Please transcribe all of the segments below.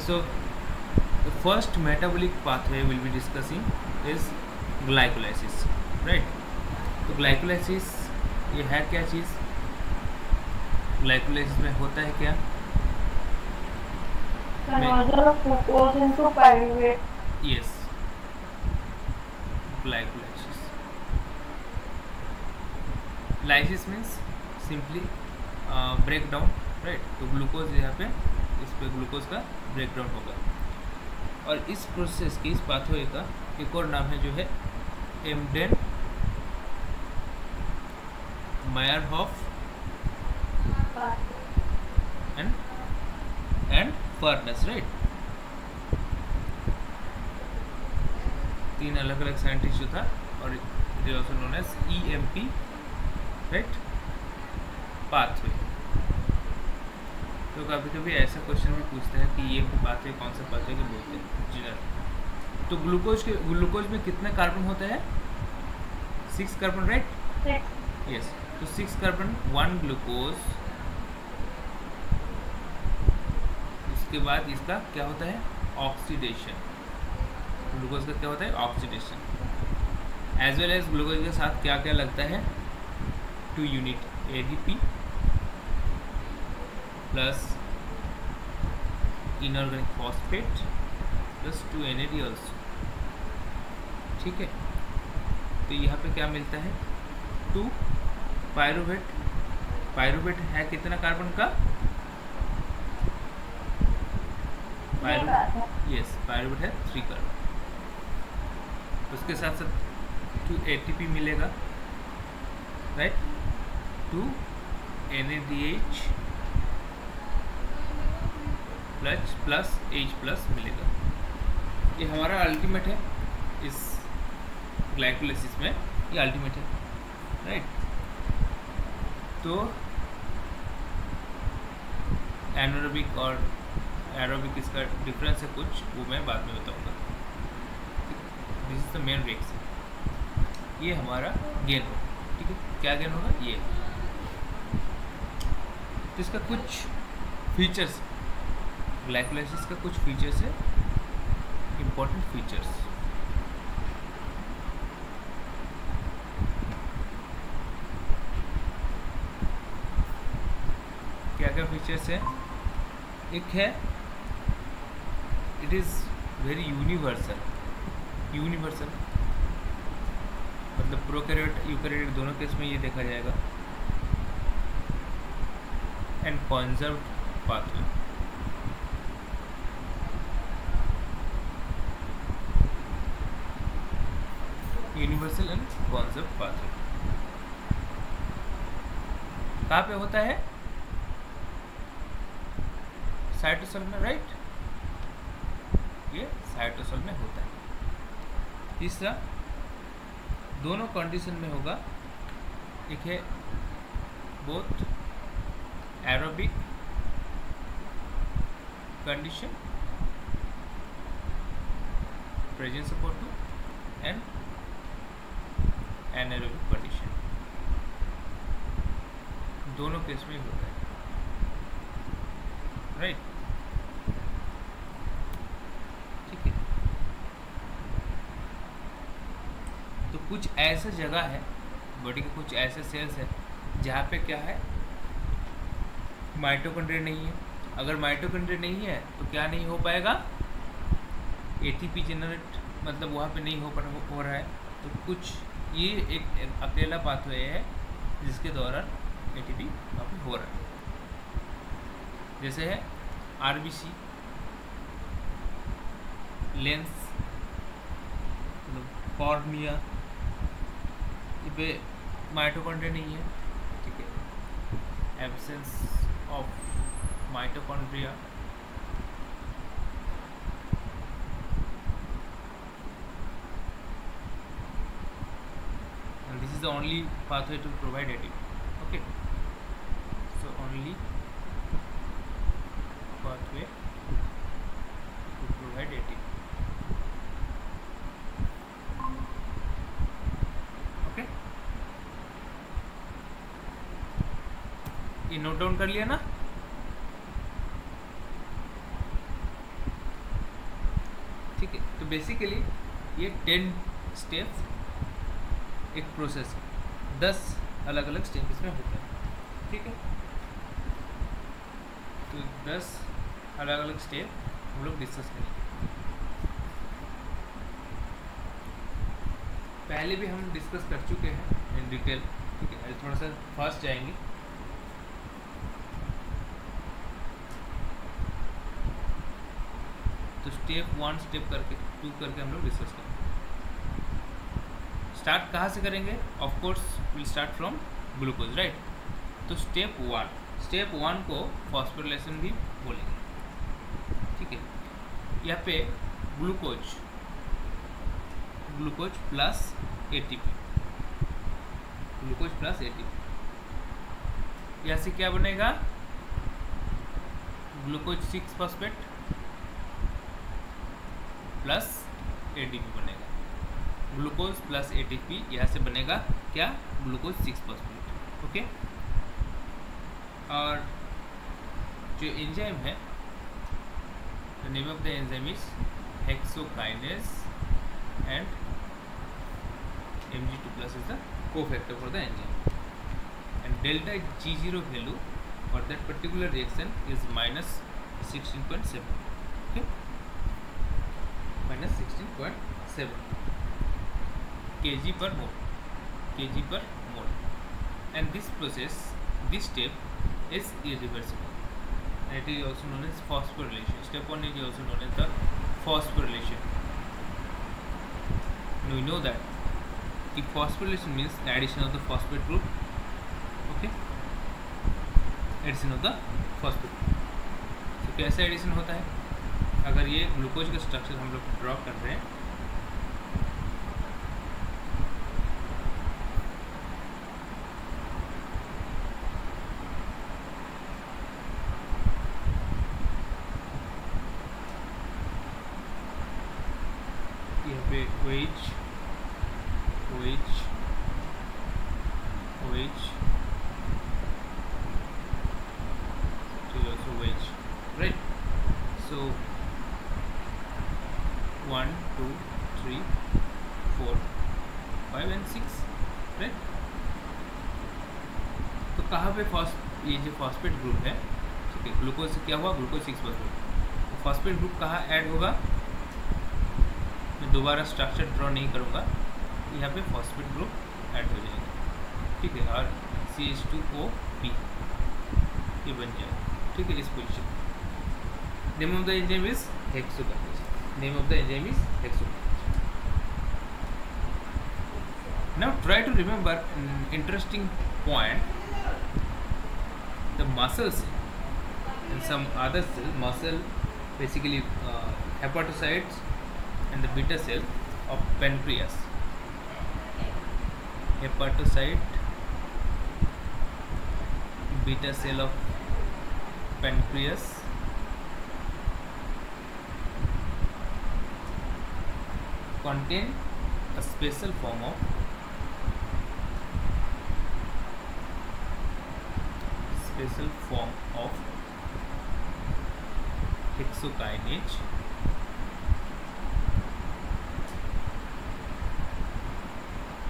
so the first metabolic pathway we'll be discussing is glycolysis, right? तो glycolysis ये है क्या चीज़? glycolysis में होता है क्या? Conversion of glucose into pyruvate. Yes, glycolysis. Lysis means simply breakdown, right? तो ग्लूकोज यहाँ पे इस पे ग्लूकोज का ब्रेकडाउन होगा, और इस प्रोसेस की, इस पाथवे का एक और नाम है जो है Embden Meyerhof and Parnas, right? तीन अलग अलग साइंटिस्ट जो था, और it is also known as EMP, right, pathway. तो कभी कभी ऐसा क्वेश्चन भी पूछते हैं कि ये पाथवे कौन सा पाथवे के बोलते हैं जनरल। तो ग्लूकोज में कितने कार्बन होते हैं? 6 कार्बन, राइट? यस। तो 6 कार्बन 1 ग्लूकोज, उसके बाद इसका क्या होता है? ऑक्सीडेशन। ग्लूकोज का क्या होता है? Oxidation. As well as glucose के साथ क्या क्या लगता है? 2 unit ADP plus inorganic phosphate plus 2 NAD also, ठीक है? तो यहाँ पे क्या मिलता है? 2 पायरुवेट। पायरुवेट है कितना कार्बन का? यस, पायरुवेट है 3 कार्बन। उसके साथ साथ 2 ATP मिलेगा, right? 2 NADH plus H plus मिलेगा। ये हमारा अल्टीमेट है इस ग्लाइकोलाइसिस में, ये अल्टीमेट है, राइट? तो एनारोबिक और एरोबिक इसका डिफरेंस है कुछ, वो मैं बाद में बताऊंगा। This is the main reaction. ये हमारा गेन होगा, ठीक है? क्या गेन होगा? ये। तो इसका कुछ फीचर्स, ग्लाइकोलाइसिस का कुछ फीचर्स है, इंपॉर्टेंट फीचर्स। क्या क्या फीचर्स है? एक है, इट इज़ वेरी यूनिवर्सल। मतलब प्रोकैरियोट यूकैरियोट दोनों केस में ये देखा जाएगा। And conserved pathway, universal and conserved pathway. कहाँ पे होता है? साइटोसोल में, राइट? ये साइटोसोल में होता है। तीसरा, दोनों कंडीशन में होगा। एक है both aerobic condition, presence of O2, and anaerobic condition. दोनों केस में होता है, राइट? ठीक है। तो कुछ ऐसा जगह है बॉडी के, कुछ ऐसे सेल्स है जहाँ पे क्या है? माइटोकॉन्ड्रिया नहीं है। अगर माइटोकॉन्ड्रिया नहीं है तो क्या नहीं हो पाएगा? ATP जनरेट, मतलब वहाँ पे नहीं हो रहा है। तो कुछ ये एक अकेला पाथवे है जिसके द्वारा ATP वहाँ पे हो रहा है। जैसे है RBC, लेंस, कॉर्निया, ये पे माइटोकॉन्ड्रिया नहीं है, ठीक है? Absence of mitochondria, and this is the only pathway to provide ATP. Okay, so only pathway to provide ATP. Okay, ये नोट डाउन कर लिया ना? तो बेसिकली ये 10 स्टेप्स एक प्रोसेस, 10 अलग अलग स्टेप इसमें होता है, ठीक है। तो 10 अलग अलग स्टेप हम लोग डिस्कस करेंगे। पहले भी हम डिस्कस कर चुके हैं इन डिटेल, ठीक है। थोड़ा सा फास्ट जाएंगे। तो स्टेप 1 स्टेप करके 2 करके हम लोग डिस्कस करेंगे। स्टार्ट कहाँ से करेंगे? Of course will start from glucose, right. तो स्टेप 1 को फॉस्फोरिलेशन भी बोलेंगे, ठीक है। यहाँ पे ग्लूकोज प्लस एटीपी, यहाँ से क्या बनेगा? ग्लूकोज 6 फॉस्फेट प्लस एटीपी बनेगा। ग्लूकोज प्लस एटीपी यहाँ से बनेगा क्या? Glucose 6 phosphate, okay. और जो एंजाइम है, the name of the enzyme is hexokinase and Mg2 plus is the cofactor for the enzyme, and delta G0 value for that particular reaction is minus 16.7, okay, minus 16.7 kg per mole, and this step is irreversible, and it is also known as phosphorylation. Step 1 is also known as the phosphorylation. We know that the phosphorylation means the addition of the phosphate group, okay, addition of the phosphate group. तो कैसे addition होता है? अगर ये glucose का structure हम लोग draw कर रहे हैं, यहाँ पे OH to also OH, right? So 1 2 3 4 5 and 6, right? तो कहाँ पे ये जो फॉस्फेट ग्रुप है, ठीक है, ग्लूकोज से क्या हुआ? Glucose 6 phosphate. तो फॉस्फेट ग्रुप कहाँ ऐड होगा? मैं दोबारा स्ट्रक्चर ड्रॉ नहीं करूँगा, यहाँ पे फॉस्फेट ग्रुप ऐड हो जाएगा, ठीक है, और CH2OP ये बन जाएगा, ठीक है, इस position. Name of the enzyme is hexokinase. Now try to remember interesting point, the muscles and some other muscle, basically hepatocytes and the beta cell of pancreas. Hepatocyte, beta cell of pancreas contain a special form of hexokinase,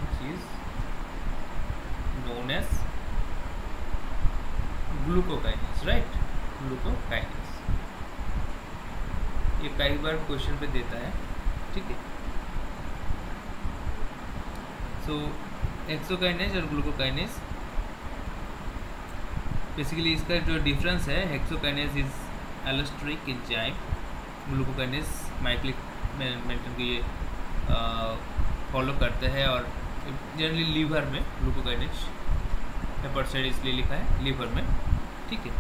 which is known as glucokinase, right? Glucokinase ये कई बार question पे देता है, ठीक है। So hexokinase और glucokinase, basically इसका जो डिफरेंस है, hexokinase is allosteric enzyme, glucokinase Michaelis Menten को ये फॉलो करते हैं, और जनरली लीवर में ग्लूकोकाइनेज, हेपेटोसाइट इसलिए लिखा है लीवर में, ठीक है।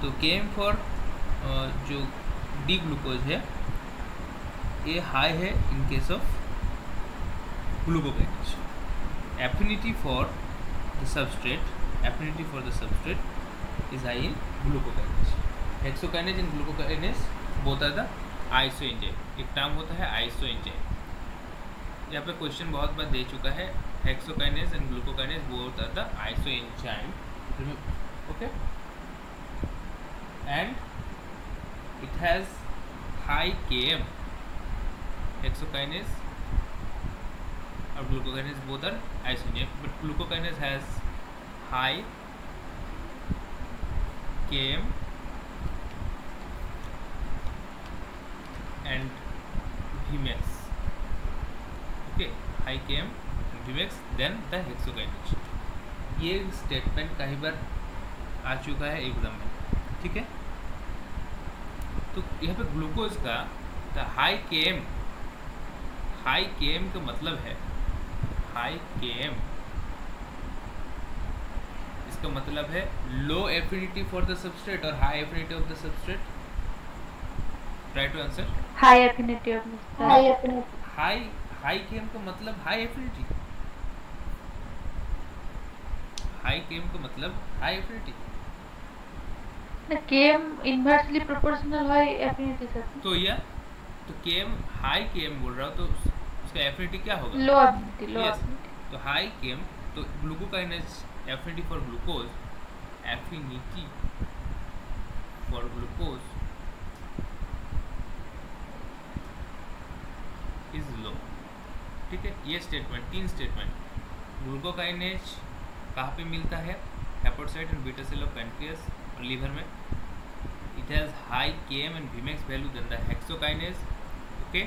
तो केम फॉर जो डी ग्लूकोज है, ये हाई है in case of glucokinase. Affinity for the substrate is high in glucokinase. Hexokinase and glucokinase both are the isoenzyme. एक टर्म होता है isoenzyme, यहाँ पे क्वेश्चन बहुत बार दे चुका है। Hexokinase and glucokinase both are the isoenzyme, okay, and it has high Km hexokinase or glucokinase both are isogenic, but glucokinase has high Km and Vmax. Okay, high Km and Vmax than the hexokinase. ये statement कई बार आ चुका है exam में, ठीक है। तो यहाँ पे ग्लूकोज का हाई केएम का मतलब है हाई केएम, इसका मतलब है low affinity for the substrate और high affinity of the substrate. Try to answer. High affinity of high KM का मतलब हाई एफिनिटी, हाई केएम का मतलब high affinity. KM inversely proportional high affinity sir. तो KM high KM बोल रहा हूँ, तो उसका एफिनिटी क्या होगा? Low affinity. तो हाई केएम, तो glucokinase affinity for glucose is low, ठीक है। ये स्टेटमेंट, 3 स्टेटमेंट। ग्लूकोकाइनेज कहाँ पे मिलता है? Hepatocyte and beta cell of pancreas और लीवर में। It has high Km and Vmax value than the hexokinase, okay,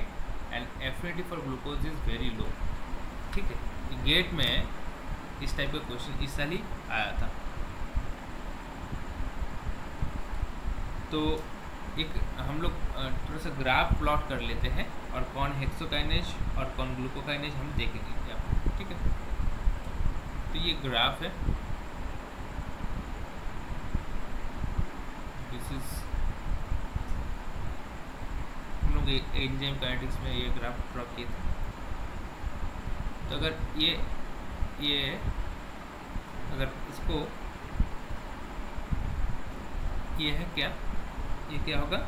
and affinity for glucose is very low, ठीक है। गेट में इस टाइप का क्वेश्चन इस साल ही आया था। तो एक हम लोग थोड़ा सा ग्राफ प्लॉट कर लेते हैं और कौन हेक्सोकाइनेज और कौन ग्लूकोकाइनेज हम देखेंगे यहाँ पे, ठीक है। तो ये ग्राफ है, दिस इज, हम लोग एंजाइम काइनेटिक्स में ये ग्राफ ड्रॉ किए थे। तो अगर ये अगर इसको, ये है क्या, ये क्या होगा?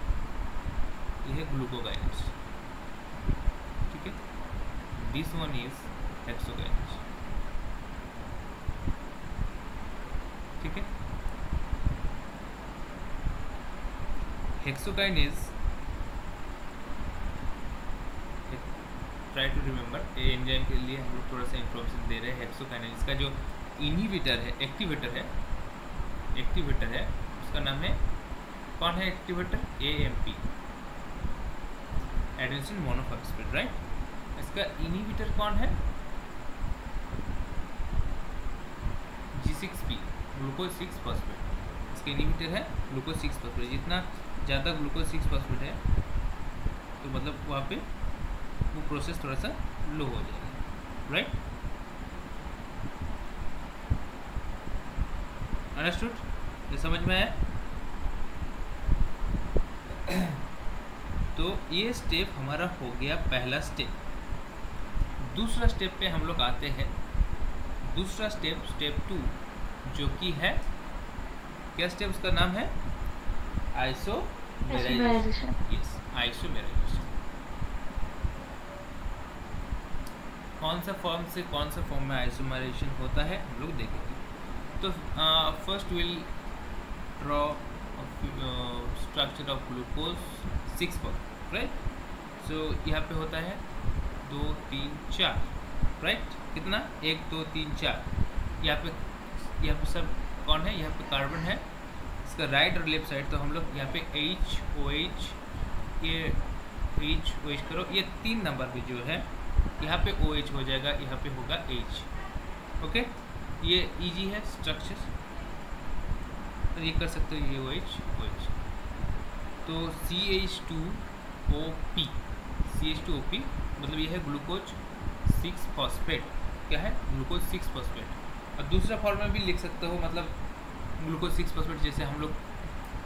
ये है ग्लूकोकाइनेज, ठीक है। दिस वन इज हेक्सोकाइनेज, ठीक है। Hexokinase, try to remember, enzyme के लिए हम लोग थोड़ा सा इंफॉर्मेशन दे रहे हैं। हेक्सोकाइनेज का जो इनहिबिटर है, एक्टिवेटर है, उसका नाम है, कौन है activator? AMP, adenosine monophosphate, right. इसका इनहिबिटर कौन है? G6P, glucose 6 phosphate. इसका इनहिबिटर है ग्लूकोज 6 फॉस्फेट। जितना ज़्यादा ग्लूकोज 6 फॉस्फेट है तो मतलब वहाँ पे वो प्रोसेस थोड़ा सा लो हो जाएगा, राइट। अंडरस्टूड? ये समझ में आया? तो ये स्टेप हमारा हो गया पहला स्टेप। दूसरा स्टेप पे हम लोग आते हैं। दूसरा स्टेप, स्टेप 2, जो कि है क्या स्टेप? उसका नाम है आइसोमेराइजेशन। Yes, isomerisation. कौन सा फॉर्म से कौन सा फॉर्म में आइसोमेराइजेशन होता है हम लोग देखेंगे। तो first will draw structure of glucose 6 phosphate, right. So यहाँ पे होता है 2 3 4, राइट। कितना? 1 2 3 4। यहाँ पे सब कौन है? यहाँ पे कार्बन है। इसका राइट और लेफ्ट साइड, तो हम लोग यहाँ पे HOH, ये HOH करो, ये 3 नंबर पे जो है यहाँ पे OH हो जाएगा, यहाँ पे होगा H, ओके। ये इजी है स्ट्रक्चर, तो ये कर सकते हो, ये OH। तो CH2OP मतलब ये है ग्लूकोज 6 फॉस्फेट। क्या है? Glucose 6 phosphate. और दूसरा फॉर्म में भी लिख सकते हो, मतलब ग्लूकोज 6 फॉस्फेट, जैसे हम लोग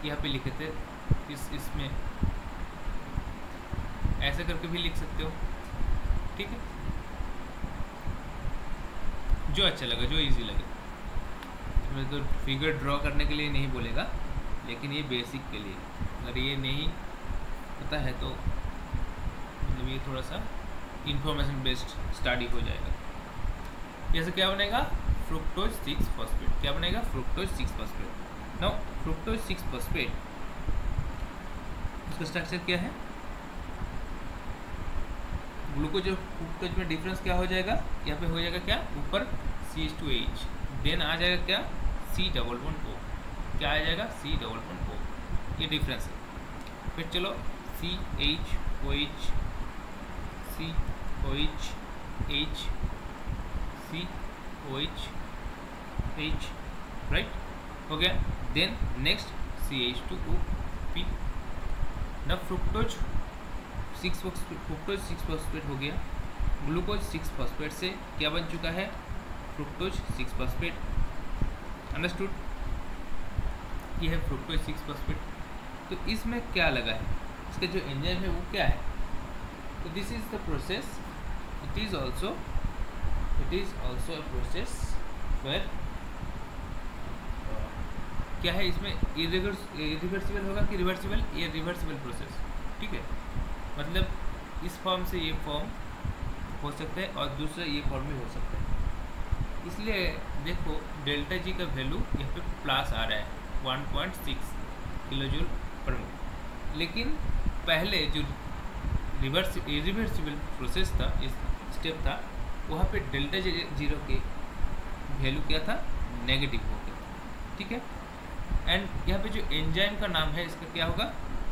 यहाँ पे लिखे थे, इसमें ऐसे करके भी लिख सकते हो, ठीक है। जो अच्छा लगे, जो इजी लगे। मैं तो फिगर ड्रॉ करने के लिए नहीं बोलेगा, लेकिन ये बेसिक के लिए, अगर ये नहीं पता है तो मतलब ये थोड़ा सा इंफॉर्मेशन बेस्ड स्टडी हो जाएगा। जैसे क्या बनेगा? Fructose 6 phosphate. क्या बनेगा? Fructose 6 phosphate. Now fructose 6 phosphate, उसका स्ट्रक्चर क्या है? ग्लूकोज और फ्रुक्टोज में डिफरेंस क्या हो जाएगा, यहाँ पे हो जाएगा क्या, ऊपर CH2H, देन आ जाएगा क्या, C++O, क्या आ जाएगा, C++O, ये डिफरेंस है। फिर चलो CHOH, COH, H, COH, H, right, हो गया। Then next CH2O, P। न फ्रुक्टोज 6 फॉस्फेट हो गया, ग्लूकोज 6 फॉस्फेट से क्या बन चुका है, फ्रुक्टोज 6 फॉस्फेट। अंडरस्टूड, ये है फ्रुक्टोज 6 फॉस्फेट। तो इसमें क्या लगा है, इसका जो एंजाइम है वो क्या है, तो this is the process, it is also a process where क्या है, इसमें इरिवर्सिबल होगा कि रिवर्सिबल, ये रिवर्सिबल प्रोसेस, ठीक है। मतलब इस फॉर्म से ये फॉर्म हो सकता है और दूसरा ये फॉर्म भी हो सकता है। इसलिए देखो डेल्टा जी का वैल्यू यहाँ पे प्लस आ रहा है 1.6 किलोजूल पर मोल, लेकिन पहले जो इरिवर्सिबल प्रोसेस था, इस स्टेप था, वहाँ पे डेल्टा जीरो के वैल्यू क्या था, नेगेटिव हो गया, ठीक है। एंड यहाँ पे जो एंजाइम का नाम है इसका क्या होगा,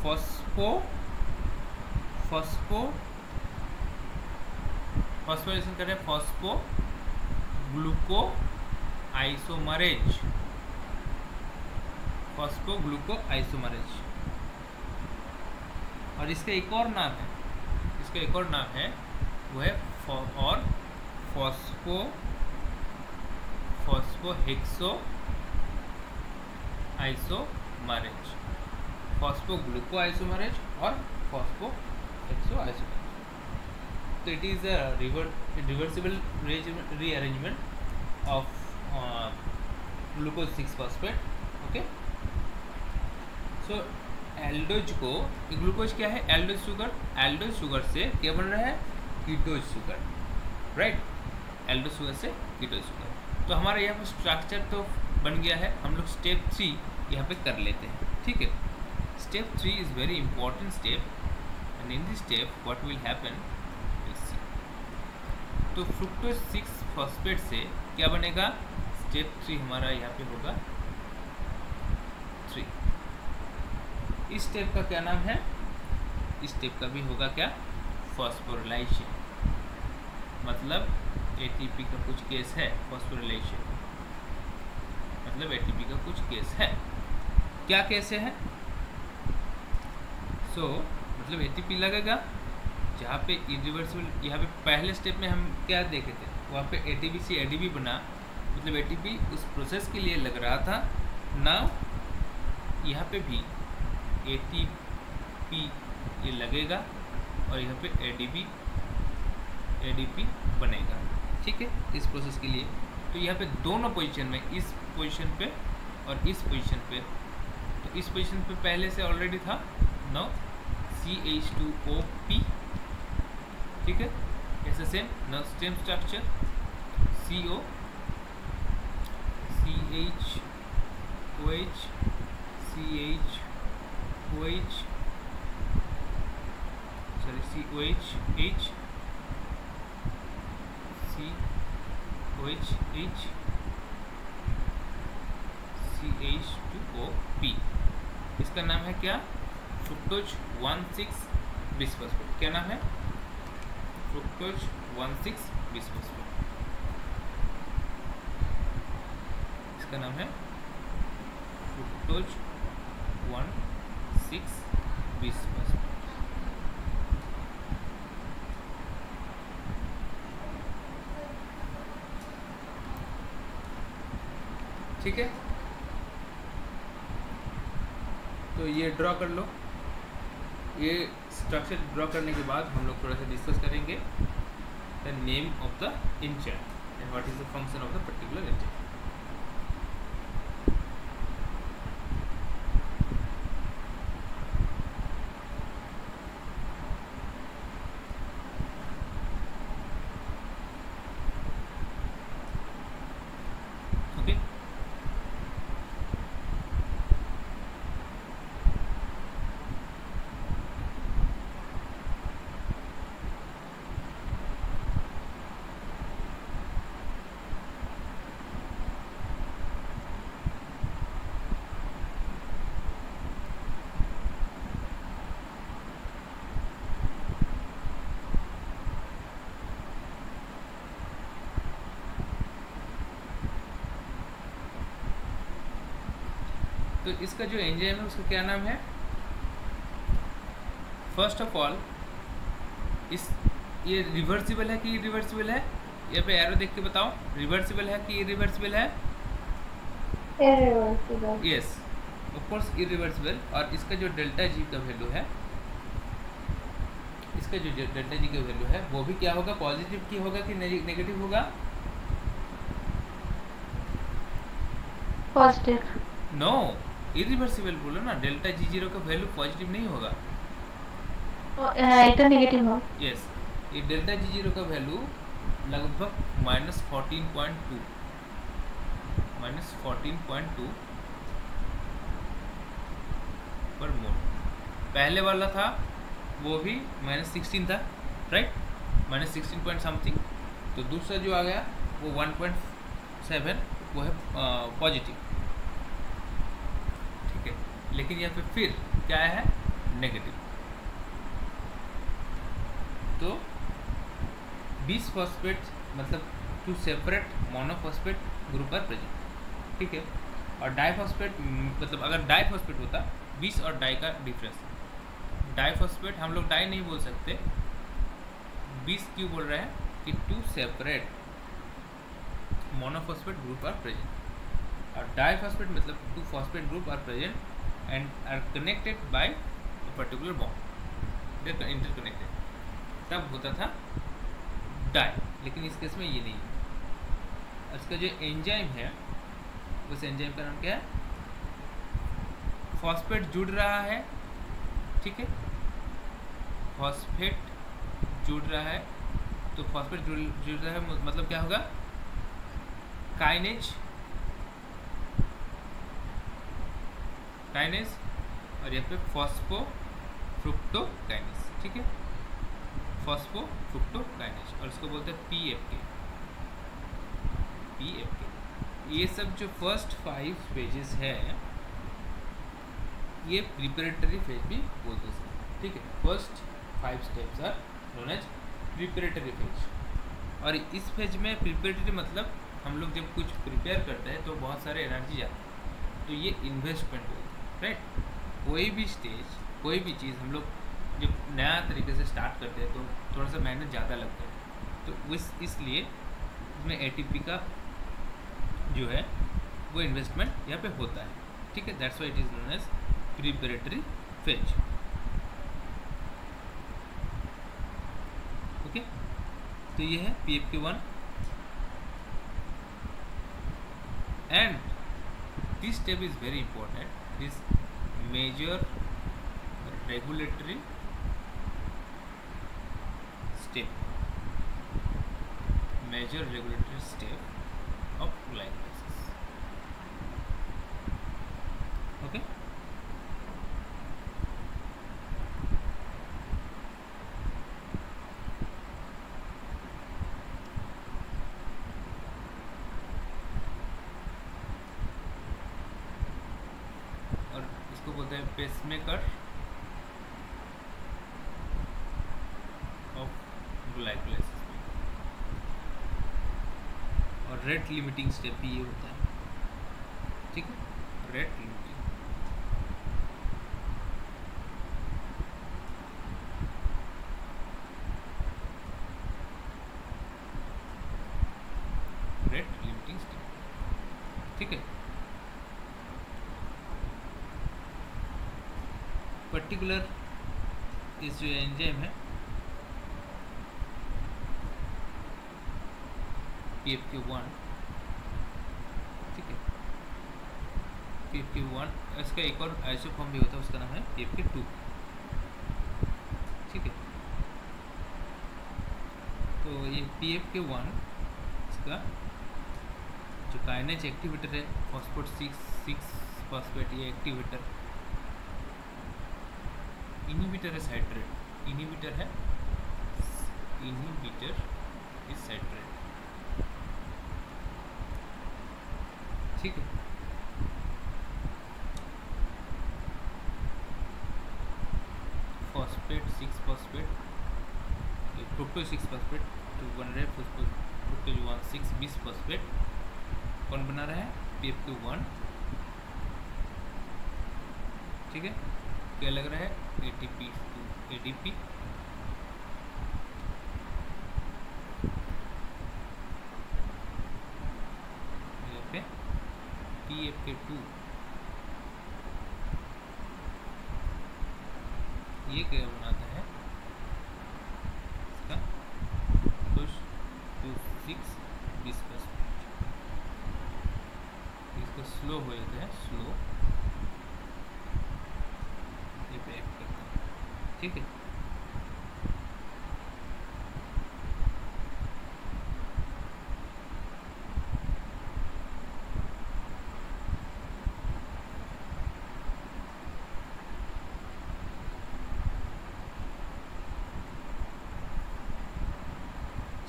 फॉस्फोराइलेशन कर रहे हैं, phospho gluco isomerase, phospho gluco isomerase. और इसका एक और नाम है, इसका एक और नाम है, वो है phospho hexo isomerase, phospho gluco isomerase और फॉस्फो हेक्सो आइसोमरेज। तो it is a reversible rearrangement of glucose 6 phosphate, okay. So aldose को, ग्लूकोज क्या है, एल्डोज शुगर से क्या बन रहा है, ketose sugar, right, aldose sugar से कीटोज शुगर। तो हमारा यहाँ पर स्ट्रक्चर तो बन गया है, हम लोग स्टेप 3 यहाँ पे कर लेते हैं, ठीक है। Step 3 is very important step, and in this step what will happen, तो फ्रुक्टोज 6 फॉस्फेट से क्या बनेगा, स्टेप 3 हमारा यहाँ पे होगा 3। इस स्टेप का क्या नाम है, इस स्टेप का भी होगा क्या, फॉस्फोरिलेशन, मतलब एटीपी का कुछ केस है, फॉस्फोरिलेशन मतलब एटीपी का कुछ केस है। क्या केस है, मतलब एटीपी लगेगा जहाँ पे इरिवर्सिबल, यहाँ पे पहले स्टेप में हम क्या देखे थे, वहाँ पे एटीपी से एडीपी बना, मतलब एटीपी उस प्रोसेस के लिए लग रहा था ना, यहाँ पे भी एटीपी ये लगेगा और यहाँ पे एडीपी बनेगा, ठीक है, इस प्रोसेस के लिए। तो यहाँ पे दोनों पोजीशन में, इस पोजीशन पे और इस पोजीशन पे, तो इस पोजीशन पे पहले से ऑलरेडी था, नाउ CH2OP, ठीक है, ऐसे same now same structure, CO CHOH CHOH sorry COH H COH H CH2OP। इसका नाम है क्या, फ्रुक्टोज 1,6 बिस्फोस्फेट। क्या नाम है, फ्रुक्टोज 1,6 बिस्फोस्फेट, इसका नाम है फ्रुक्टोज 1,6 बिस्फोस्फेट। ठीक है, तो ये ड्रॉ कर लो। ये स्ट्रक्चर ड्रॉ करने के बाद हम लोग थोड़ा सा डिस्कस करेंगे the name of the enzyme and what is the function of the particular enzyme. तो इसका जो एंजाइम है उसका क्या नाम है? फर्स्ट ऑफ ऑल इस ये रिवर्सिबल है कि इरिवर्सिबल है? यहाँ पे एरो देख के बताओ, रिवर्सिबल है कि इरिवर्सिबल है? Irreversible. Yes, of course irreversible. और इसका जो डेल्टा जी का वैल्यू है, इसका जो डेल्टा जी का वैल्यू है वो भी क्या होगा? पॉजिटिव की होगा कि नेगेटिव होगा? पॉजिटिव। नो, इरिवर्सिबल बोलो ना। डेल्टा जी जीरो का वैल्यू पॉजिटिव नहीं होगा। এটা नेगेटिव हो। यस, ये डेल्टा जी जीरो का वैल्यू लगभग -14.2 पर मोल। पहले वाला था वो भी -16 था, राइट? -16 point something. तो दूसरा जो आ गया वो 1.7 वो है पॉजिटिव, ठीक है। लेकिन यहाँ पे फिर क्या है? नेगेटिव। तो 20 फॉस्फेट मतलब 2 separate monophosphate group are present, ठीक है। और डाइफॉस्फेट मतलब अगर डाइफॉस्फेट होता, 20 और डाई का डिफरेंस। डाइफॉस्फेट हम लोग डाई नहीं बोल सकते, 20 क्यों बोल रहे हैं कि 2 separate monophosphate group are present. और डाइफॉस्फेट मतलब 2 phosphate group are present and are connected by a particular bond, interconnected, तब होता था डाई। लेकिन इस केस में ये नहीं है। इसका जो एंजाइम है उस एंजाइम का नाम क्या है? फॉस्फेट जुड़ रहा है, ठीक है। फॉस्फेट जुड़ रहा है, तो फॉस्फेट जुड़ रहा है मतलब क्या होगा? काइनेज, और यहाँ पे फॉस्फोफ्रुक्टोकाइनेज, ठीक है। फॉस्फोफ्रुक्टोकाइनेज, और इसको बोलते हैं पीएफके। ये सब जो फर्स्ट 5 फेजेस है ये प्रिपरेटरी फेज भी बोलते हैं, ठीक है। First 5 steps are known as preparatory phase. और इस फेज में प्रिपरेटरी मतलब हम लोग जब कुछ प्रिपेयर करते हैं तो बहुत सारे एनर्जी जाती है, तो ये इन्वेस्टमेंट होती है, राइट। कोई भी स्टेज, कोई भी चीज़ हम लोग जब नया तरीके से स्टार्ट करते हैं तो थोड़ा सा मेहनत ज़्यादा लगता है, तो इसलिए इसमें एटीपी का जो है वो इन्वेस्टमेंट यहाँ पे होता है, ठीक है। That's why it is known as preparatory phase, okay. तो ये है PFK1 and this step is very important, this major regulatory step, major regulatory step of glycolysis, okay। और इसको बोलते हैं पेसमेकर ग्लाइकोलाइसिस में। और रेट लिमिटिंग स्टेप भी ये होता है, ठीक है। Rate limiting, rate limiting step, ठीक है। पर्टिकुलर इस जो एंजाइम है PFK1, ठीक है। PFK1 इसका एक और आइसोफॉर्म भी होता है, उसका नाम है PFK2, ठीक है। तो ये PFK1 इसका जो काइनेज एक्टिवेटर है फॉस्फेट 6 फॉस्फेट, ये एक्टिवेटर इनहिबिटर है साइट्रेट, इनहिबिटर इज साइट्रेट, ठीक है। Phosphate 6 phosphate, fructose 6 phosphate to 100 fructose 1 6 phosphate कौन बना रहा है? PFK1 ठीक है, क्या लग रहा है ATP टू ADP, यहाँ पे PFK2, ये क्या बनाता है इसका पुश टू 6 डिस्कस, इसको स्लो हो जाता है, स्लो ये पे एक्ट करता है, ठीक है।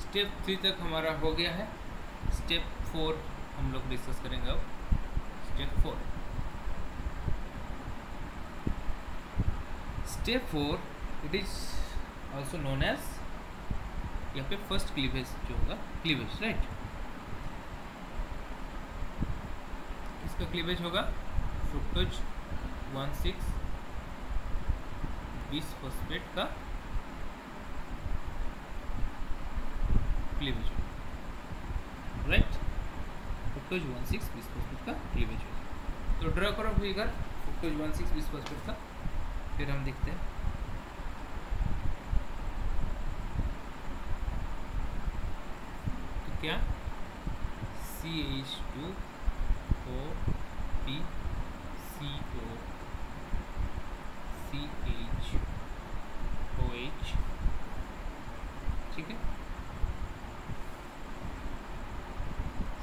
स्टेप 3 तक हमारा हो गया है। स्टेप 4 हम लोग डिस्कस करेंगे अब। Step 4, step 4 it is also known as, यहाँ पे फर्स्ट क्लीवेज जो होगा, क्लीवेज राइट, इसका क्लीवेज होगा फ्रुक्टोज 1,6 बिसफॉस्फेट का क्लीवेज होगा, राइट, फ्रुक्टोज 1,6 बिसफॉस्फेट का क्लीवेज होगा। तो ड्रा करो फिगर फ्रुक्टोज 1,6 बिसफॉस्फेट का, फिर हम देखते हैं। तो क्या CH2OP CO CHOH, ठीक है,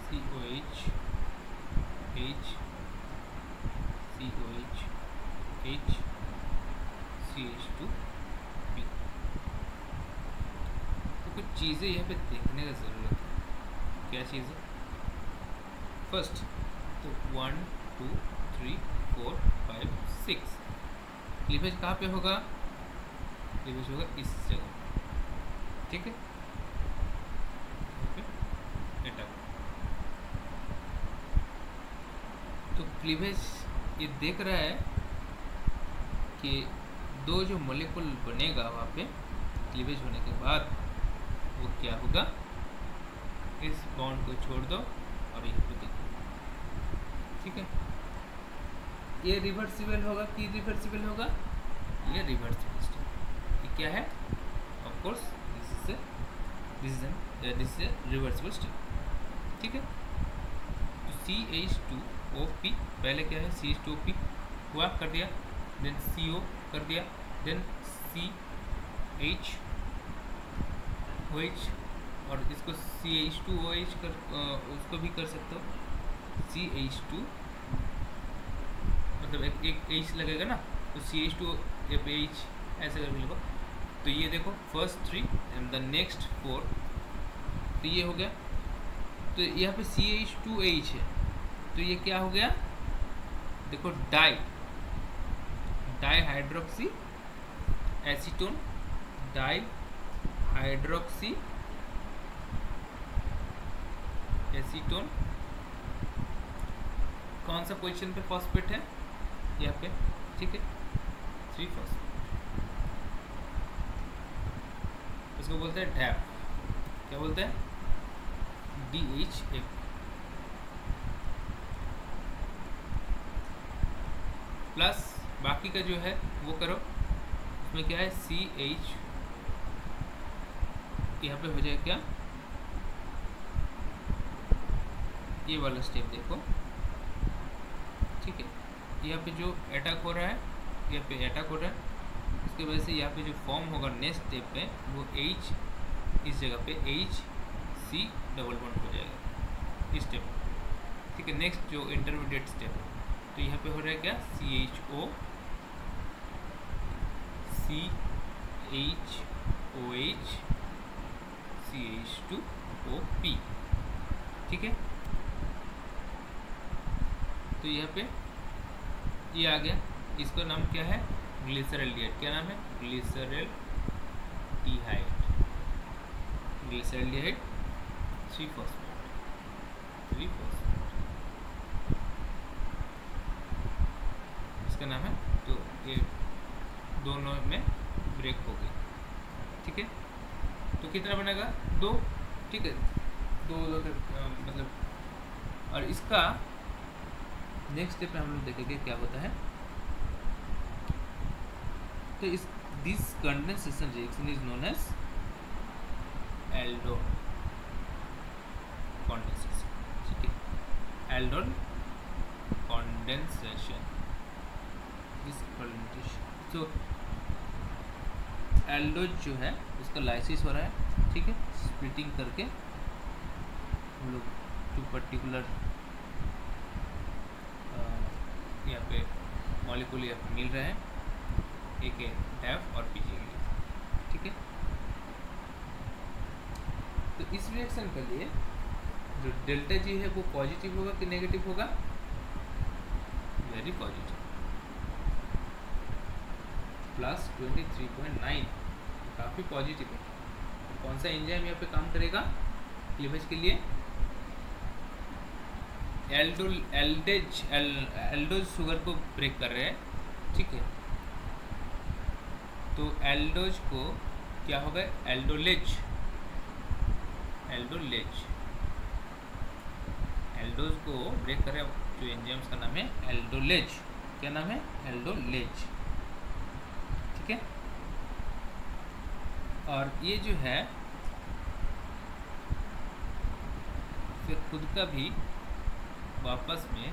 COH H COH H CH2P। तो कुछ चीज़ें यहाँ पे देखने का ज़रूरत है। क्या चीज़ें? फर्स्ट तो 1 2 3 4 5 6 क्लीवेज कहाँ पे होगा? क्लीवेज होगा इस जगह, ठीक है, एटम। तो क्लीवेज ये देख रहा है कि दो जो मॉलिक्यूल बनेगा वहाँ पे क्लीवेज होने के बाद वो क्या होगा, इस बॉन्ड को छोड़ दो और यहाँ पे देखो, ठीक है। ये रिवर्सिबल होगा कि रिवर्सिबल होगा? ये रिवर्सिबल स्टेप। ये क्या है? Of course this is reversible step, ठीक है। तो CH2OP पहले क्या है, CH2OP हुआ, कर दिया, देन CO कर दिया, देन CHOH और इसको CH2OH कर उसको भी कर सकते हो। CH2 मतलब एक H लगेगा ना, तो CH2H ऐसे करके लिखो। तो ये देखो फर्स्ट 3 एंड द नेक्स्ट 4, तो ये हो गया। तो यहाँ पे CH2H है, तो ये क्या हो गया? देखो di hydroxy acetone, di hydroxy acetone, कौन सा पोजीशन पे फॉस्फेट है? यहाँ पे, ठीक है, 3 फॉस्फेट। इसको बोलते हैं डैप, क्या बोलते हैं? DHF प्लस बाकी का जो है वो करो, उसमें क्या है CH, यहाँ पे हो जाए क्या, ये वाला स्टेप देखो, ठीक है। यहाँ पे जो अटैक हो रहा है, यहाँ पे अटैक हो रहा है, उसकी वजह से यहाँ पे जो फॉर्म होगा नेक्स्ट स्टेप पे वो H, इस जगह पे HC डबल बॉन्ड हो जाएगा इस स्टेप, ठीक है। नेक्स्ट जो इंटरमीडिएट स्टेप, तो यहाँ पे हो रहा है क्या, CHO CHOH CH2OP, ठीक है। तो यहाँ पे ये आ गया, इसका नाम क्या है? ग्लिसरॉल्डिहाइड। क्या नाम है? ग्लिसरॉल्डिहाइड, 3 फॉस्फेट, इसका नाम है। तो ये दोनों में ब्रेक हो गई, ठीक है। तो कितना बनेगा 2, ठीक है, 2 मतलब। और इसका नेक्स्ट स्टेप में हम लोग देखेंगे क्या होता है। तो इस this condensation reaction is known as aldol condensation, ठीक है, एल्डोल कंडेंसेशन दिस फर्मेंटेशन। तो एल्डोज जो है उसका लाइसिस हो रहा है, ठीक है, स्प्लिटिंग करके हम लोग जो पर्टिकुलर यहाँ पे मॉलिक्यूल यहाँ पे मिल रहे हैं, एक है डैफ और पीजीएल, ठीक है। तो इस रिएक्शन के लिए जो डेल्टा जी है वो पॉजिटिव होगा कि नेगेटिव होगा? वेरी पॉजिटिव, प्लस 23.9, काफ़ी पॉजिटिव है। कौन सा एंजाइम यहाँ पे काम करेगा क्लीवेज के लिए? एल्डोज शुगर को ब्रेक कर रहे हैं, ठीक है। तो एल्डोज को क्या होगा? एल्डोलेज एल्डोज को ब्रेक कर रहे हैं, जो एंजाइम्स का नाम है एल्डोलेज। क्या नाम है? एल्डोलेज, ठीक है। और ये जो है फिर खुद का भी वापस में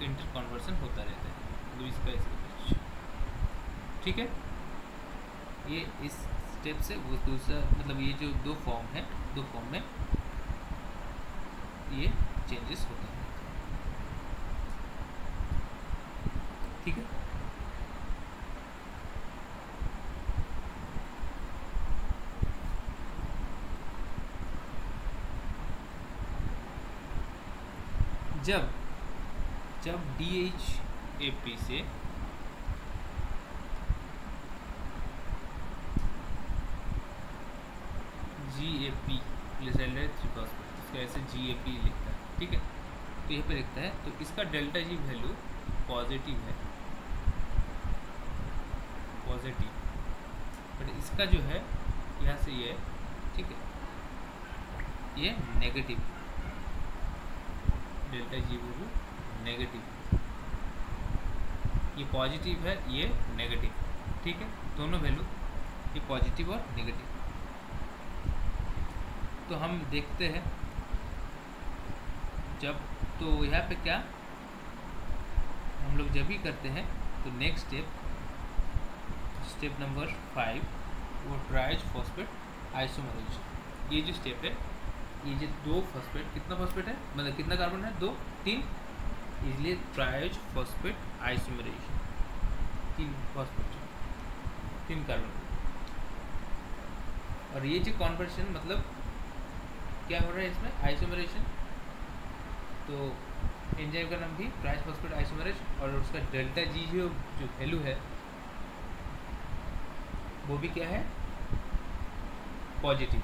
इंटर कन्वर्सन होता रहता है, तो इसका बीच, ठीक है। ये इस स्टेप से वो दूसरा, मतलब ये जो 2 फॉर्म है, 2 फॉर्म में ये चेंजेस होते हैं, ठीक है। जब DHAP से GAP ग्लिसरॉल 3-फॉस्फेट, इसका ऐसे GAP लिखता है, ठीक है। तो यहाँ पे लिखता है, तो इसका डेल्टा जी वैल्यू पॉजिटिव है, पॉजिटिव, बट इसका जो है यहाँ से ये, ठीक है, ये negative, delta G value negative, ये पॉजिटिव है, ये नेगेटिव, ठीक है, दोनों वैल्यू, ये पॉजिटिव और नेगेटिव। तो हम देखते हैं जब, तो यहाँ पे क्या हम लोग जब भी करते हैं, तो नेक्स्ट स्टेप नंबर 5 वो ट्राइज फॉस्फेट आइसोमरेज। ये जो स्टेप है, ये जो 2 फॉस्फेट, कितना फॉस्फेट है, मतलब कितना कार्बन है? 2, 3, इसलिए tries phosphate isomerase, 3 phosphate, 3 carbon. और ये जो कन्वर्शन, मतलब क्या हो रहा है इसमें? आइसोमरेशन। तो एंजाइम का नाम भी ट्राइज फॉस्फेट आइसोमरेज, और उसका डेल्टा जी जो वैल्यू है वो भी क्या है? पॉजिटिव।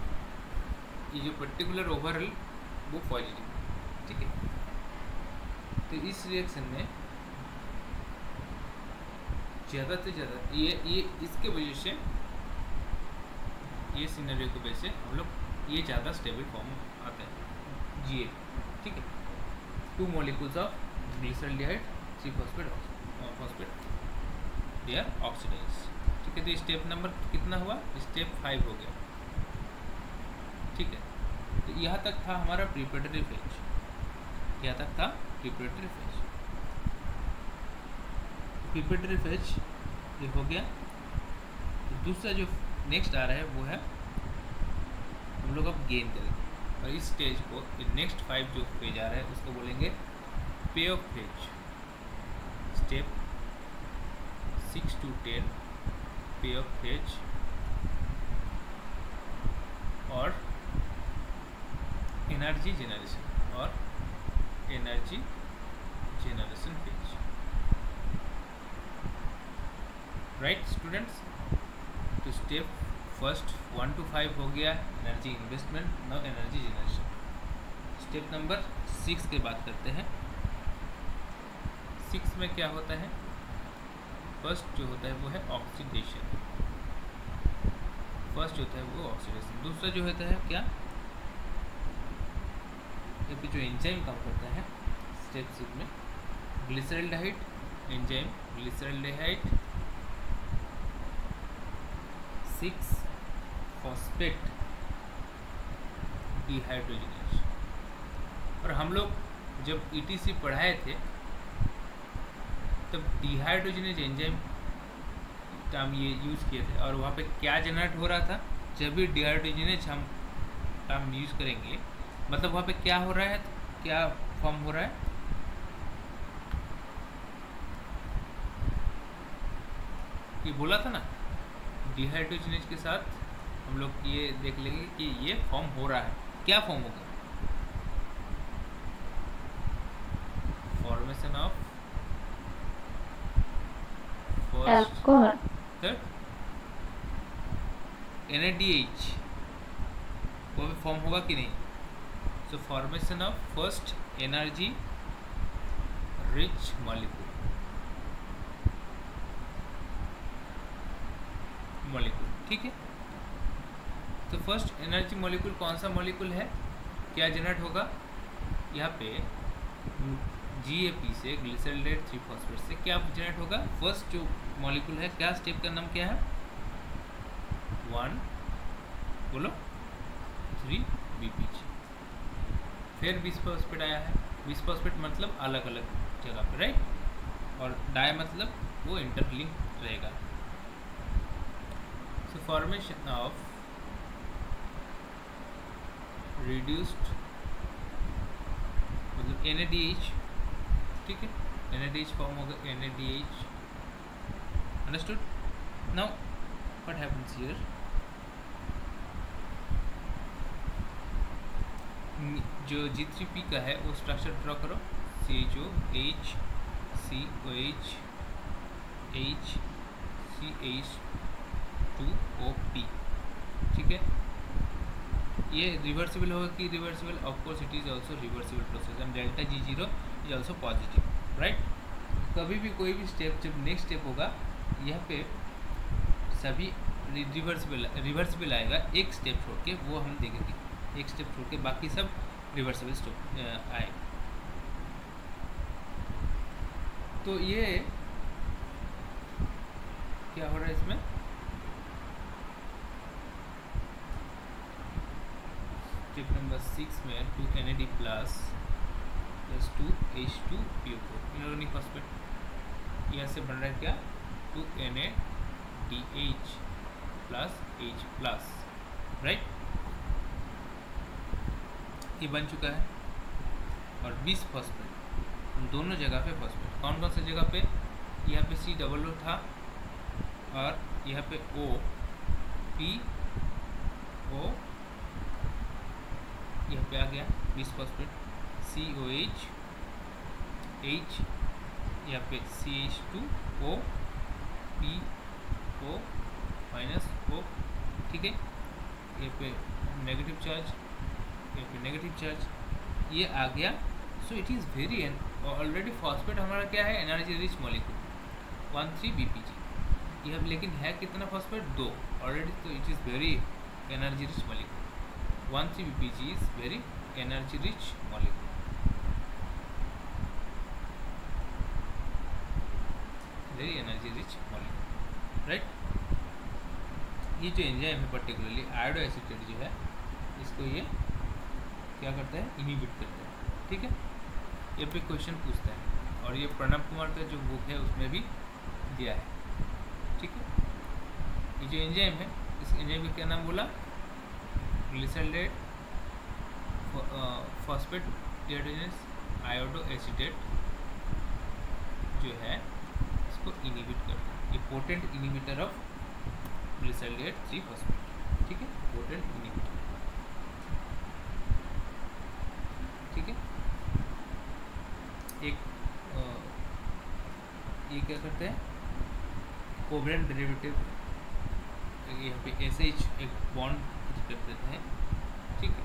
ये जो पर्टिकुलर ओवरऑल वो पॉजिटिव, ठीक है। तो इस रिएक्शन में ज़्यादा से ज़्यादा ये इसके वजह से, ये सिनेरियो की वजह से हम लोग ये ज़्यादा स्टेबल फॉर्म आता है GA, ठीक है। 2 molecules of glyceraldehyde three phosphate they are oxidise, ठीक है। तो स्टेप नंबर कितना हुआ? स्टेप 5 हो गया, ठीक है। तो यहाँ तक था हमारा प्रिपरेटरी फेज, यहाँ तक था प्रिपरेटरी फेज। प्रिपरेटरी फेज ये हो गया। तो दूसरा जो नेक्स्ट आ रहा है वो है, हम लोग अब गेन करेंगे, और इस स्टेज को, नेक्स्ट 5 जो फेज आ रहा है उसको बोलेंगे पे ऑफ फेज। स्टेप 6 to 10 पे ऑफ फेज, और energy generation phase, right students. तो स्टेप फर्स्ट 1 to 5 हो गया energy investment, now energy generation. Step number 6 की बात करते हैं। 6 में क्या होता है? फर्स्ट जो होता है वो है ऑक्सीडेशन, फर्स्ट होता है वो ऑक्सीडेशन। दूसरा जो होता है क्या, यहाँ पे जो एंजाइम काम करता है स्टेप 6 में, ग्लिसरल्डिहाइड एंजाइम, ग्लिसरल्डिहाइड 6-फॉस्फेट डिहाइड्रोजनेज। और हम लोग जब ETC पढ़ाए थे तब डिहाइड्रोजनेज एंजाइम टर्म ये यूज़ किए थे, और वहाँ पे क्या जनरेट हो रहा था, जब भी डिहाइड्रोजनेज हम टर्म यूज़ करेंगे मतलब वहाँ पे क्या हो रहा है, क्या फॉर्म हो रहा है, ये बोला था ना, डिहाइड्रोजनेज के साथ हम लोग ये देख लेंगे कि ये फॉर्म हो रहा है, क्या फॉर्म होगा, फॉर्मेशन ऑफ अल्कोहल, NADH, वो भी फॉर्म होगा कि नहीं। सो formation of first energy rich molecule, ठीक है। तो फर्स्ट एनर्जी मॉलिक्यूल कौन सा मॉलिक्यूल है, क्या जनरेट होगा, यहाँ पे GAP से, ग्लिसरल्डेहाइड 3-फॉस्फेट से क्या जनरेट होगा, फर्स्ट जो मॉलिक्यूल है, क्या स्टेप का नाम क्या है, 1 बोलो 3-BPG। फिर बिसफॉस्फेट आया है, बिसफॉस्फेट मतलब अलग अलग जगह पे, राइट, और डाई मतलब वो इंटरलिंक रहेगा। सो फॉर्मेशन ऑफ रिड्यूस्ड मतलब NADH, ठीक है, NADH फॉर्म होगा, NADH, understood. Now what happens here, जो G3P का है वो स्ट्रक्चर ड्रॉ करो, CHOH COH H CH2OP, ठीक है। ये रिवर्सिबल होगा कि reversible, of course it is also reversible process, and delta G0 is also positive, right. कभी भी कोई भी स्टेप जब नेक्स्ट स्टेप होगा यहाँ पे सभी रिवर्सिबल आएगा, एक स्टेप छोड़ के, वो हम देखेंगे, एक स्टेप छोड़ के बाकी सब रिवर्सिबल स्टेप आएगा। तो ये क्या हो रहा है इसमें, स्टेप नंबर 6 में 2NAD plus 2H2PO4 inorganic phosphate, यहाँ से बन रहा है क्या, 2NADH plus H plus, right, ये बन चुका है। और बिसफॉस्फेट दोनों जगह पे फॉस्फेट, कौन कौन सी जगह पे, यहाँ पे COO था और यहाँ पे PO, यहाँ पे आ गया बिसफॉस्फेट, COH H, यहाँ पे CH2O PO माइनस O, ठीक है, यहाँ पे नेगेटिव चार्ज, यहाँ पे नेगेटिव चार्ज, ये आ गया। So it is very already phosphate हमारा क्या है, एनर्जी रिच मॉलिक्यूल 1,3-BPG, यह लेकिन है कितना फॉस्फेट, 2 ऑलरेडी, तो it is very energy rich molecule, 1,3-BPG is very energy rich molecule, very energy rich molecule, right. ये जो एंजाइम है पर्टिकुलरली आयोडो एसीटेट जो है, इसको ये क्या करता है, इनहिबिट करता है, ठीक है। ये पे क्वेश्चन पूछता है, और ये प्रणब कुमार का जो बुक है उसमें भी दिया है, ठीक है। ये जो एंजाइम है, इस एंजाइम का क्या नाम बोला, ग्लिसरल्डेहाइड फॉस्फेट डिहाइड्रोजनेज आयोडो एसीटेट जो है इसको इनहिबिट करता है, ये पोटेंट इनहिबिटर ऑफ ग्लिसरल्डेहाइड 3-फॉस्फेट, ठीक है, पोटेंट इनहिबिटर, ठीक है। एक ये क्या करते हैं, कोवेलेंट डेरिवेटिव, यहाँ पे SH एक बॉन्ड कर देते हैं, ठीक है।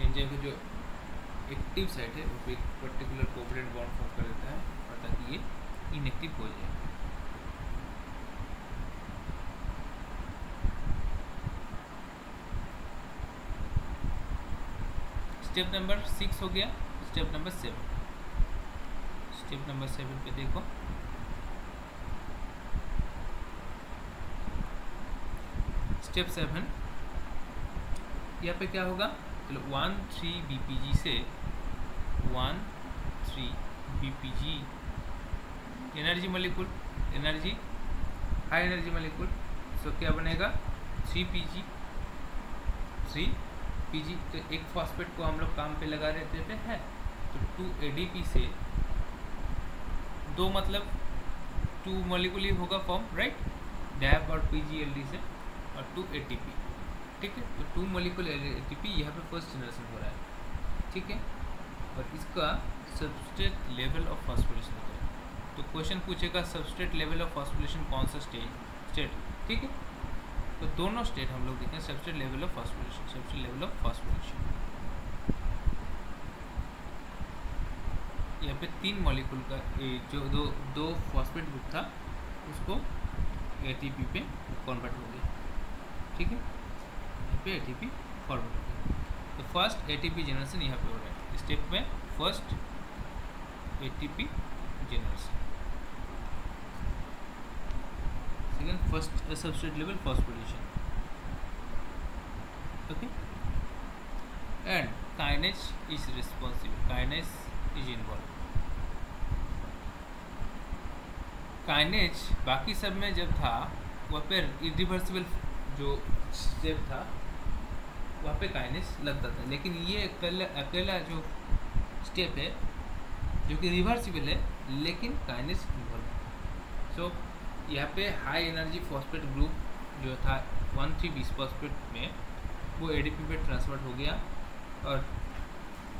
एंजाइम का जो एक्टिव साइट है वो एक पर्टिकुलर कोवेलेंट बॉन्ड फॉर्म कर देता है, और ताकि ये इनएक्टिव हो जाएगा। स्टेप नंबर 6 हो गया। स्टेप नंबर 7, स्टेप नंबर 7 पे देखो, स्टेप 7 यहाँ पे क्या होगा, चलो 1,3 BPG से 1,3 BPG energy molecule, energy high energy molecule, so क्या बनेगा 3 PG। तो एक फॉस्फेट को हम लोग काम पे लगा देते हैं, तो 2 ADP से 2 मतलब 2 मॉलिक्यूल ही होगा फॉर्म, राइट, डैप और PGLD से, और 2 ATP, ठीक है। तो 2 मॉलिक्यूल ATP यहाँ पे फर्स्ट जनरेशन हो रहा है, ठीक है, और इसका सबस्ट्रेट लेवल ऑफ फॉस्फोरिलेशन होता है। तो क्वेश्चन पूछेगा सबस्ट्रेट लेवल ऑफ फॉस्फोरिलेशन कौन सा स्टेट, ठीक है। तो दोनों स्टेट हम लोग देखें, substrate level of phosphorylation, substrate level of phosphorylation. यहाँ पे 3 मॉलिक्यूल का जो दो फॉस्फेट ग्रुप था उसको ATP पे कन्वर्ट हो गया, ठीक है, यहाँ पे ATP फॉर्मेट हो गया। तो फर्स्ट ATP जनरेशन यहाँ पे हो रहा है स्टेप में, first ATP generation, second first substrate level phosphorylation, okay, and kinase is responsible, kinase is involve. Kinase बाकी सब में जब था वहाँ पे इरिवर्सिबल जो स्टेप था वहाँ पे काइनेज लगता था, लेकिन ये अकेला जो स्टेप है जो कि रिवर्सिबल है लेकिन काइनेज इन्वॉल्व है। सो यहाँ पे हाई एनर्जी फॉस्फेट ग्रुप जो था 1,3 बिस्फॉस्फेट में वो ADP पे ट्रांसफर हो गया, और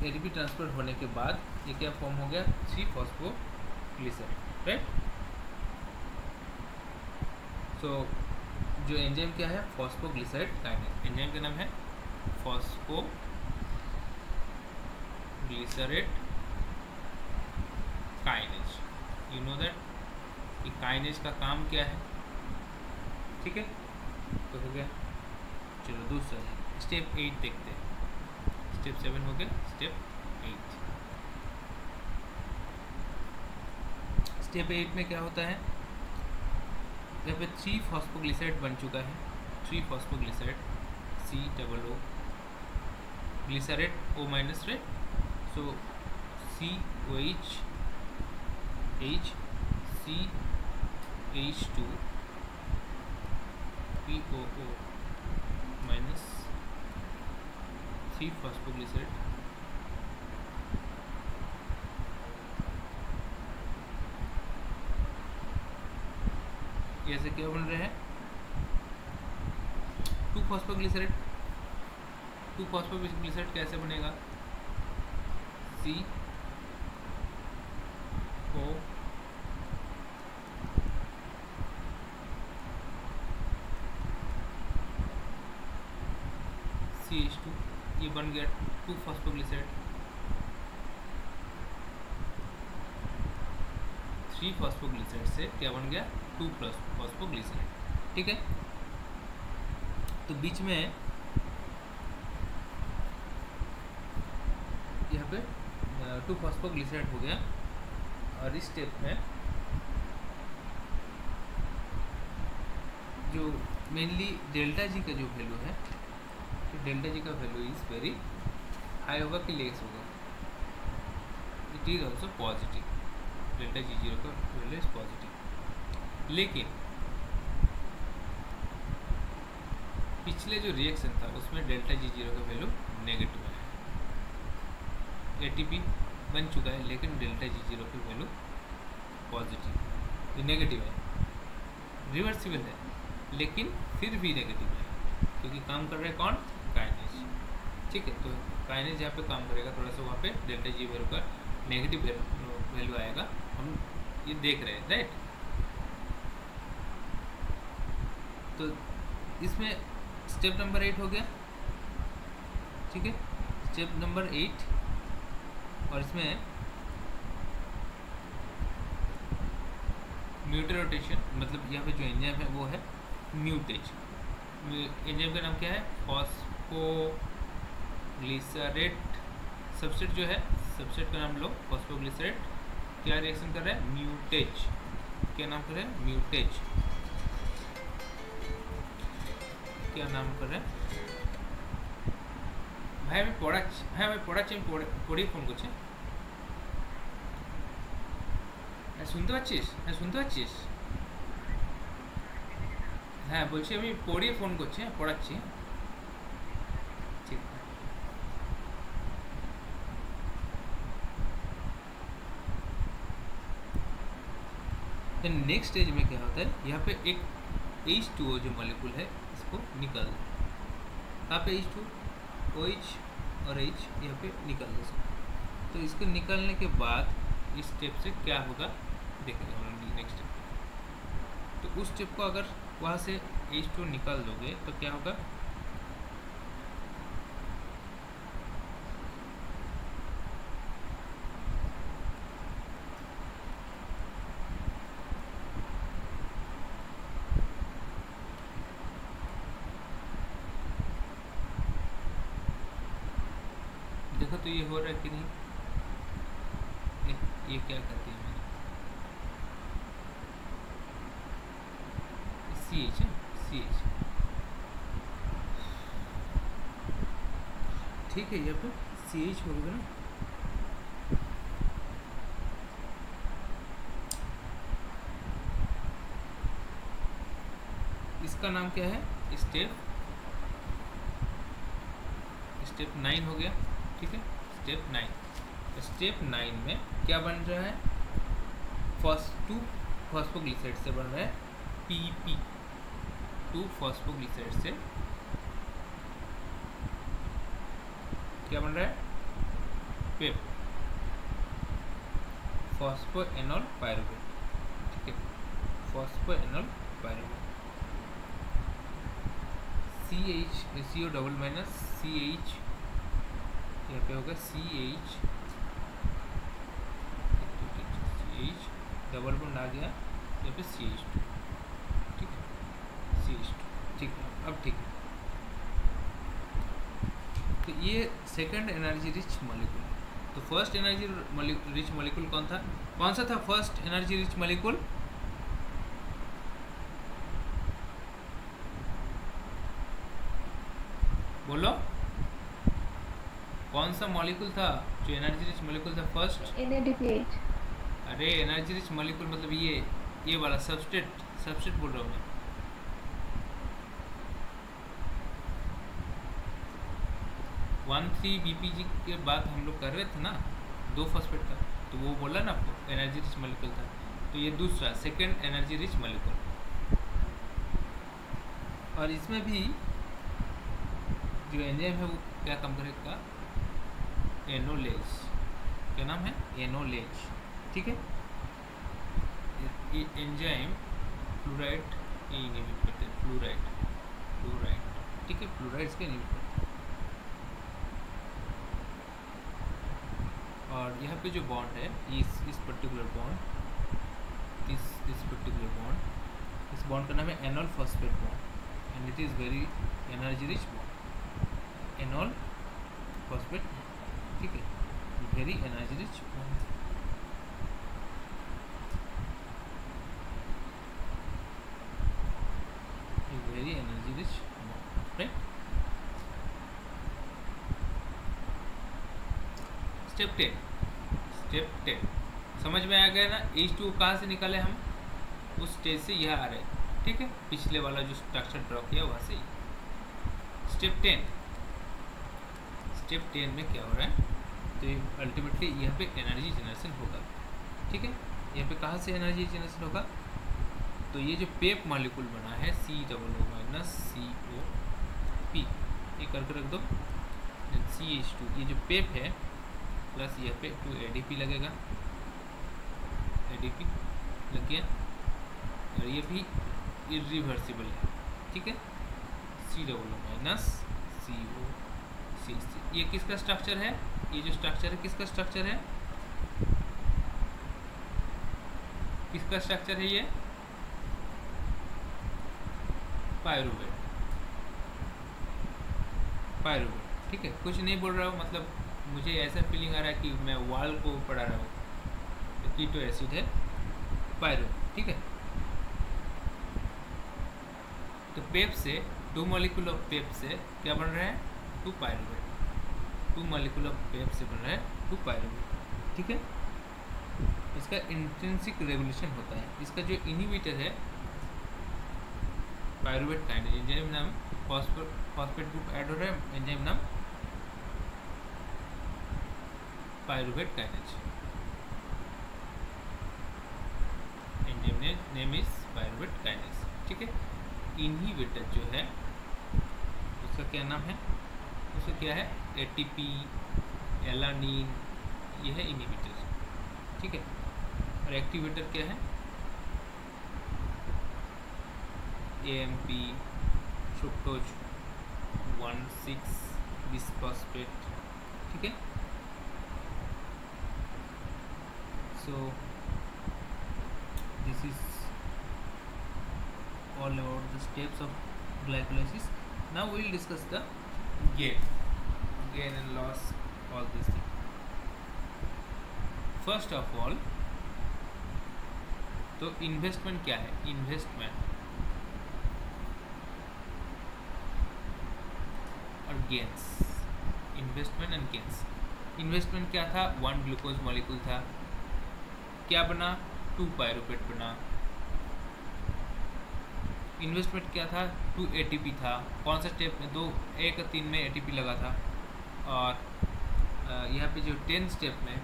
ADP ट्रांसफर होने के बाद ये क्या फॉर्म हो गया 3-फॉस्फोग्लिसराइड, राइट। सो जो एंजाइम क्या है फॉस्फोग्लिसराइड काइनेज, एंजाइम का नाम है phosphoglyceride kinase. You know that कि काइनेज का काम क्या है, ठीक है। तो हो गया, चलो दूसरा स्टेप 8 देखते हैं। स्टेप 7 हो गया, स्टेप 8। स्टेप 8 में क्या होता है, यहाँ पे 3-फॉस्फोग्लिसराइड बन चुका है, 3-फॉस्फोग्लिसराइड COO ग्लिसराइड O- राइट, सो COH CH2 POO माइनस 3-फॉस्फोग्लिसराइड ऐसे क्या बन रहे हैं 2-फॉस्फोग्लिसराइड। 2-फॉस्फोग्लिसराइड कैसे बनेगा CO CH2, ये बन गया 2-फॉस्फोग्लिसराइड। 3-फॉस्फोग्लिसराइड से क्या बन गया 2-फॉस्फोग्लिसराइड, ठीक है। तो बीच में यहाँ पे 2-फॉस्फोग्लिसराइड हो गया, और इस स्टेप में जो मेनली डेल्टा जी का जो वैल्यू है, तो डेल्टा जी का वैल्यू इज वेरी हाई होगा कि लेस होगा, it is also positive, delta G0 का वैल्यू इज पॉजिटिव। लेकिन पिछले जो रिएक्शन था उसमें डेल्टा G0 का वैल्यू नेगेटिव है, ATP बन चुका है लेकिन डेल्टा G0 की वैल्यू पॉजिटिव, ये नेगेटिव है, रिवर्सिबल है लेकिन फिर भी नेगेटिव है, क्योंकि काम कर रहा है कौन काइनेज, ठीक है। तो काइनेज जहाँ पे काम करेगा थोड़ा सा वहाँ पे डेल्टा G0 का नेगेटिव वैल्यू आएगा, हम ये देख रहे हैं, राइट। तो इसमें स्टेप नंबर 8 हो गया, ठीक है, स्टेप नंबर 8, और इसमें म्यूटेरोटेशन मतलब यहाँ पे जो एंजाइम है वो है म्यूटेज। एंजाइम का नाम क्या है? फॉस्फोग्लिसरेट। सबस्ट्रेट जो है, सबस्ट्रेट का नाम लो फॉस्फोग्लिसरेट। क्या रिएक्शन कर रहा है? म्यूटेज। क्या नाम कर रहा है? म्यूटेज। क्या नाम कर रहा है ভাই? আমি পড়াচ্ছি, হ্যাঁ আমি পড়াচ্ছি, আমি পড়েই ফোন করছি। হ্যাঁ শুনতে পাচ্ছিস? হ্যাঁ শুনতে পাচ্ছিস? হ্যাঁ বলছি আমি পড়িয়ে ফোন করছি, হ্যাঁ পড়াচ্ছি। ठीक है। देन नेक्स्ट स्टेज में क्या होता है, यहाँ पे एक H2O जो मॉलिक्यूल है इसको निकाल दो। कहाँ पे H2, OH और H यहाँ पे निकाल दो सब। तो इसको निकालने के बाद इस स्टेप से क्या होगा देखेंगे हम नेक्स्ट स्टेप। तो उस स्टेप को अगर वहाँ से H2O निकाल दोगे तो क्या होगा, देखो तो ये हो रहा है कि नहीं? ये क्या करती है मेरी CH है, CH ठीक है। यहाँ पे CH हो गया ना। इसका नाम क्या है? स्टेप 9 हो गया। ठीक है, स्टेप 9। स्टेप 9 में क्या बन रहा है? टू फॉस्फोग्लिसराइड से बन रहा है PP। 2 फॉस्फोग्लिसराइड से क्या बन रहा है? PEP, phosphoenol pyruvate. ठीक है, phosphoenol pyruvate. CH CO double minus CH, यहाँ पे होगा CH डबल बॉन्ड आ गया, यहाँ पे CH2। ठीक है, CH2। ठीक है, अब ठीक है। तो ये सेकंड एनर्जी रिच मॉलिक्यूल। तो फर्स्ट एनर्जी रिच मॉलिक्यूल कौन था? कौन सा था फर्स्ट एनर्जी रिच मॉलिक्यूल? बोलो, कौन सा मॉलिक्यूल था जो एनर्जी रिच मॉलिक्यूल था फर्स्ट? NADPH। अरे एनर्जी रिच मॉलिक्यूल मतलब ये वाला सबस्ट्रेट बोल रहा हूँ मैं। वन 3 BPG के बाद हम लोग कर रहे थे ना 2 फॉस्फेट का, तो वो बोला ना एनर्जी रिच मॉलिक्यूल था। तो ये दूसरा सेकेंड एनर्जी रिच मॉलिक्यूल। और इसमें भी जो एंजाइम है वो क्या काम करेगा? एनोलेज। क्या नाम है? एनोलेज। ठीक है, ये एंजाइम फ्लोराइड इनहिबिट करते हैं। फ्लोराइड, ठीक है, फ्लोराइड्स के इनहिबिट करते हैं। और यहाँ पे जो बॉन्ड है इस पर्टिकुलर बॉन्ड, इस पर्टिकुलर बॉन्ड, इस बॉन्ड का नाम है enol phosphate bond and it is very energy rich bond. Enol phosphate, ठीक है, very energy rich bond. Very energy rich bond, right. Step 10 समझ में आ गया ना? H2O कहाँ से निकाले हम? उस स्टेज से यह आ रहे हैं। ठीक है, पिछले वाला जो स्ट्रक्चर ड्रॉ किया वहाँ से ही। स्टेप 10 में क्या हो रहा है? तो अल्टीमेटली यहाँ पे एनर्जी जनरेशन होगा। ठीक है, यहाँ पे कहाँ से एनर्जी जनरेशन होगा? तो ये जो पेप मॉलिक्यूल बना है COO- COP, ये करके रख दो। CH2, ये जो पेप है प्लस यहाँ पे 2 ADP लगेगा। ADP लग गया और ये भी इरिवर्सिबल है। ठीक है, COO- COCC। ये किसका स्ट्रक्चर है? ये जो स्ट्रक्चर है किसका स्ट्रक्चर है? किसका स्ट्रक्चर है ये? पायरुवेट। पायरुवेट, ठीक है। कुछ नहीं बोल रहा हूँ, मतलब मुझे ऐसा फीलिंग आ रहा है कि मैं वाल को पढ़ा रहा हूँ। तो कीटो एसिड है पायरुवेट, ठीक है। तो पेप से 2 मॉलिक्यूल ऑफ पेप से क्या बन रहा है? 2 पायरुवेट। 2 मॉलिक्यूल ऑफ पेप से बन रहा है 2 पायरुवेट, ठीक है। इसका इंट्रिंसिक रेवोल्यूशन होता है। इसका जो इनहिबिटर है पायरुवेट काइनेज, एंजाइम नाम फॉस्फेट ग्रुप ऐड हो रहा है, एंजाइम नाम pyruvate kinase, enzyme name is pyruvate kinase, ठीक है। इनहिबिटर जो है उसका क्या नाम है? उसका क्या है? एटीपी, एलानिन, ये है इनहिबिटर, ठीक है। और एक्टिवेटर क्या है? एएमपी, फ्रुक्टोज 1,6 बिस्फॉस्फेट, ठीक है। So this is all about the steps of glycolysis. Now we will discuss the gain and loss, all these things. First of all, तो इन्वेस्टमेंट क्या है? इन्वेस्टमेंट और gains, investment and gains. Investment क्या था? 1 glucose molecule था, क्या बना? 2 pyruvate बना। इन्वेस्टमेंट क्या था? 2 एटीपी था। कौन सा स्टेप में? 2, 1 और 3 में एटीपी लगा था। और यहाँ पे जो 10 स्टेप में,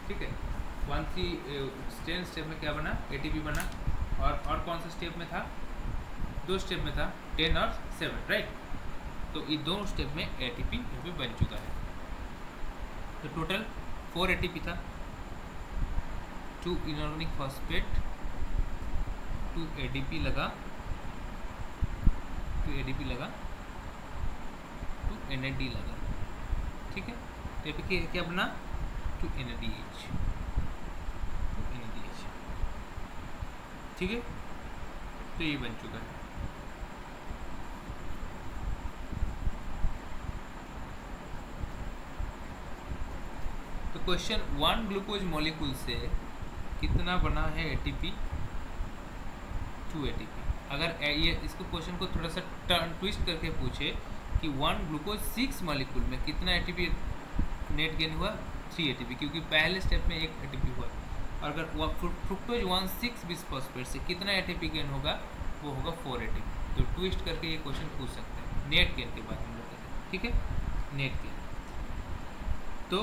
ठीक है, 10 स्टेप में क्या बना? एटीपी बना। और कौन सा स्टेप में था? 2 स्टेप में था, 10 और 7, राइट। तो ये 2 स्टेप में एटीपी यहाँ पे बन चुका है। तो टोटल 4 एटीपी था। 2 इनऑर्गेनिक फॉस्फेट, 2 एडीपी लगा, 2 एडीपी लगा, 2 एनएडी लगा, ठीक है। तो यहाँ पे क्या बना? 2 एनएडीएच, 2 एनएडीएच, ठीक है। तो ये बन चुका है। तो क्वेश्चन, 1 ग्लूकोज मॉलिक्यूल से कितना बना है एटीपी? 2 एटीपी। अगर ये इसको क्वेश्चन को थोड़ा सा टर्न ट्विस्ट करके पूछे कि 1 ग्लूकोज 6 मॉलिक्यूल में कितना एटीपी नेट गेन हुआ? 3 एटीपी, क्योंकि पहले स्टेप में 1 एटीपी हुआ। और अगर फ्रुक्टोज 1,6 बिस्फॉस्फेट से कितना एटीपी गेन होगा? वो होगा 4 एटीपी। तो ट्विस्ट करके ये क्वेश्चन पूछ सकते हैं। नेट गेन के बाद हम लोग कहते हैं, ठीक है, नेट गेन। तो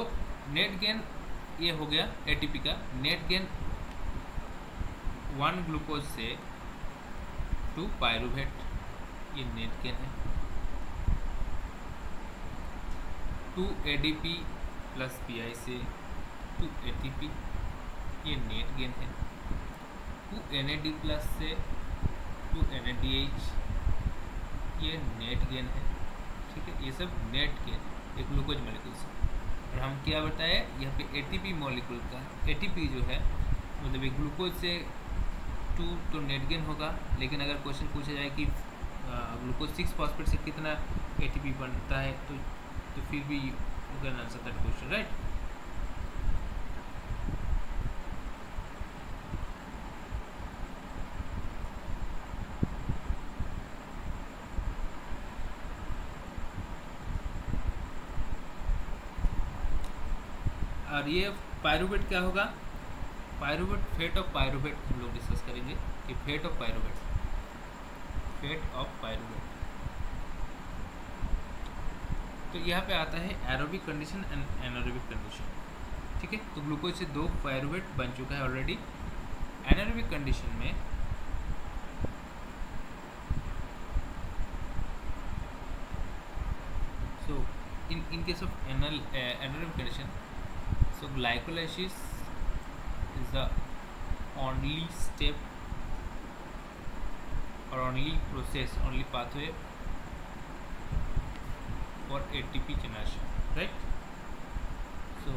नेट गेन ये हो गया एटीपी का। नेट गेन 1 ग्लूकोज से 2 पायरुवेट, ये नेट गेन है। 2 एडीपी प्लस पीआई से 2 एटीपी, ये नेट गेन है। 2 एनएडी प्लस से 2 एनएडीएच, ये नेट गेन है, ठीक है। ये सब नेट गेन एक ग्लूकोज मॉलिक्यूल से। और हम क्या बताए यहाँ पे? एटीपी मॉलिक्यूल का एटीपी जो है, मतलब एक ग्लूकोज से 2 तो नेट गेन होगा। लेकिन अगर क्वेश्चन पूछा जाए कि ग्लूकोज 6 फॉस्फेट से कितना एटीपी बनता है, तो फिर भी you can answer that question, right. और ये पायरुवेट क्या होगा? पायरुवेट, फेट ऑफ पायरुवेट हम लोग डिस्कस करेंगे कि fate of pyruvate, fate of pyruvate. तो यहाँ पे आता है aerobic condition and anaerobic condition, ठीक है। तो ग्लूकोज से 2 पायरुवेट बन चुका है ऑलरेडी। एनारोबिक कंडीशन में सो in case of anaerobic condition, so glycolysis is the only step or only process, only pathway for ATP generation, right? So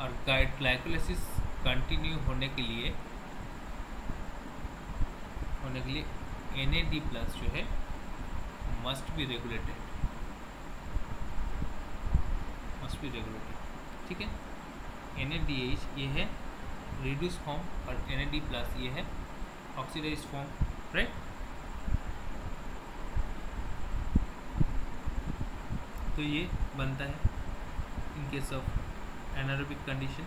और और ग्लाइकोलाइसिस कंटिन्यू होने के लिए NAD प्लस जो है मस्ट बी रेगुलेटेड, ठीक है। NADH ये है रिड्यूस फॉर्म और NAD प्लस ये है ऑक्सीडाइज फॉर्म, राइट। तो ये बनता है in case of anaerobic condition.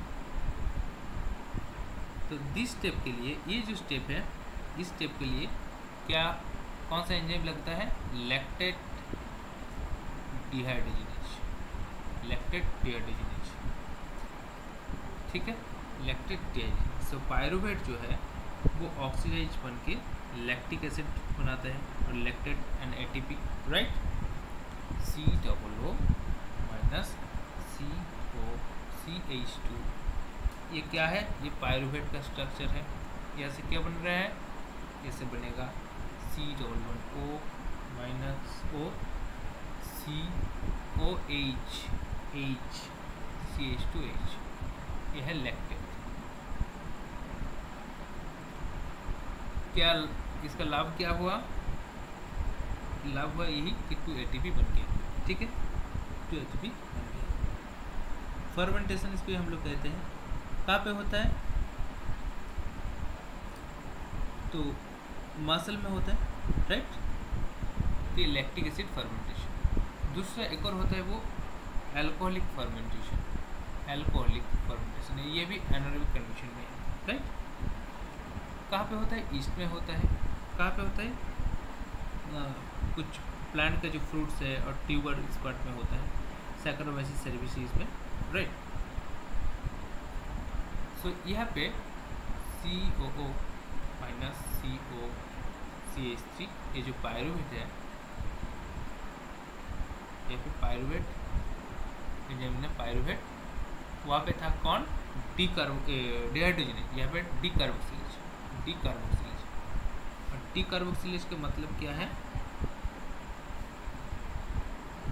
तो दिस स्टेप के लिए, ये जो स्टेप है, इस स्टेप के लिए क्या कौन सा एंजाइम लगता है? लैक्टेट डिहाइड्रोजिनेज, ठीक है, लैक्टेट डिहाइड्रोजिनेज। सो पायरुवेट जो है वो ऑक्सीडाइज बन के लैक्टिक एसिड बनाता है और lactate and ATP, right. COO minus COCH2, ये क्या है? ये पायरुवेट का स्ट्रक्चर है। यहाँ से क्या बन रहा है? ऐसे बनेगा C11O minus O COH CH2H, ये है लैक्टेट। क्या इसका लाभ क्या हुआ? लाभ हुआ यही कि 2 ATP बन गया, ठीक है, 2 ATP बन गया। फर्मेंटेशन इसको हम लोग कहते हैं। कहाँ पे होता है? तो मसल में होता है, राइट। तो लैक्टिक एसिड फर्मेंटेशन। दूसरा एक और होता है वो अल्कोहलिक फर्मेंटेशन है, ये भी एनारोबिक कंडीशन में है, राइट। कहाँ पे होता है? ईस्ट में होता है। कहाँ पे होता है? कुछ प्लांट का जो फ्रूट्स है और ट्यूबर इस पार्ट में होता है, सैकरोमाइसिस सर्विसेज में, राइट। सो यहाँ पे COO माइनस COCH3, ये जो पायरुवेट है, यहाँ पे पायरुवेट एंजाइम पायरुवेट, वहाँ पे था कौन? डिहाइड्रोजिनेज, यहाँ पे डीकार्बोक्सिलेज। और डीकार्बोक्सिलेज का मतलब क्या है?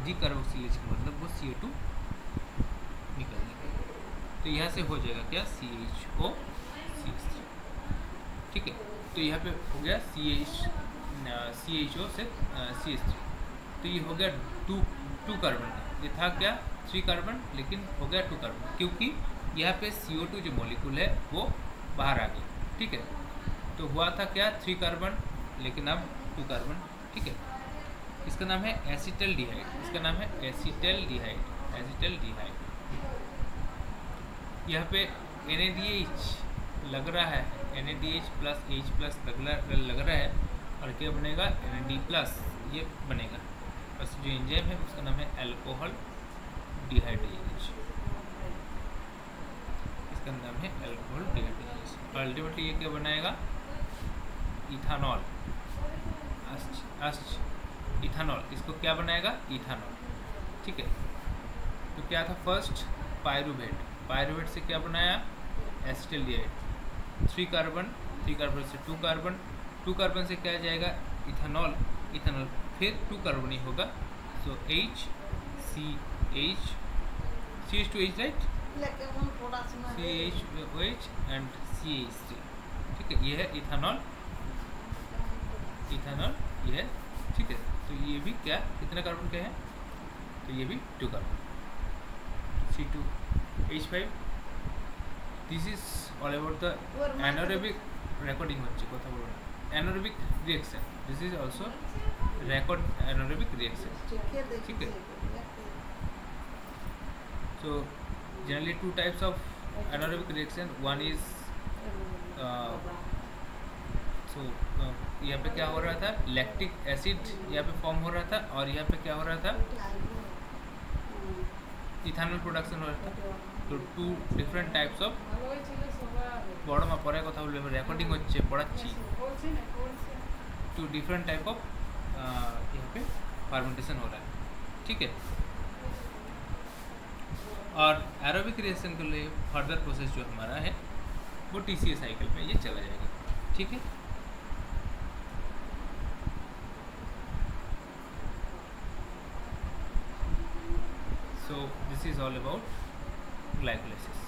डीकार्बोक्सिलेज का मतलब वो CO2 निकल जाएगा। तो यहाँ से हो जाएगा क्या? CHO, ठीक है। तो यहाँ पे हो गया CHO से CH3। तो ये हो गया टू कार्बन का। ये था क्या? 3 कार्बन, लेकिन हो गया 2 कार्बन, क्योंकि यहाँ पे CO2 जो मॉलिक्यूल है वो बाहर आ गया, ठीक है। तो हुआ था क्या? 3 कार्बन, लेकिन अब 2 कार्बन, ठीक है। इसका नाम है एसिटल्डिहाइड, एसिटल्डिहाइड। यहाँ पे NADH लग रहा है, NADH प्लस H प्लस लग रहा है, और क्या बनेगा? NAD प्लस ये बनेगा। बस जो एंजाइम है उसका नाम है अल्कोहल डिहाइड्रोजिनेज, इसका नाम है अल्कोहल डिहाइड्रोजिनेज। अल्टीमेटली ये क्या बनाएगा? Ethanol, ethanol. इसको क्या बनाएगा? इथानॉल, ठीक है। तो क्या था? फर्स्ट पायरुवेट से क्या बनाया? एसिटल्डिहाइड, 3 कार्बन से 2 कार्बन से क्या जाएगा? इथानॉल, फिर 2 कार्बन ही होगा। सो CH2H, right, CHOH and CH3, ठीक है। ये है इथानॉल, ये है, ठीक है। तो ये भी क्या? कितने कार्बन के हैं? तो ये भी 2 carbon, C2H5। This is all about the anaerobic recording হচ্ছে কথা বলবো না, anaerobic reaction. This is also anaerobic reaction, ठीक है। So generally 2 types of anaerobic reaction. One is यहाँ पे क्या हो रहा था? लैक्टिक एसिड यहाँ पे फॉर्म हो रहा था, और यहाँ पे क्या हो रहा था? इथानॉल प्रोडक्शन हो रहा था। तो 2 डिफरेंट टाइप्स ऑफ बड़ मा पर कथा बोलबो रेकर्डिंग होच्छे पढ़ाচ্ছি 2 डिफरेंट टाइप ऑफ यहाँ पे फर्मेंटेशन हो रहा है, ठीक है। और एरोबिक रिएक्शन के लिए फर्दर प्रोसेस जो हमारा है वो TCA साइकिल में ये चला जाएगा, ठीक है। So this is all about glycolysis.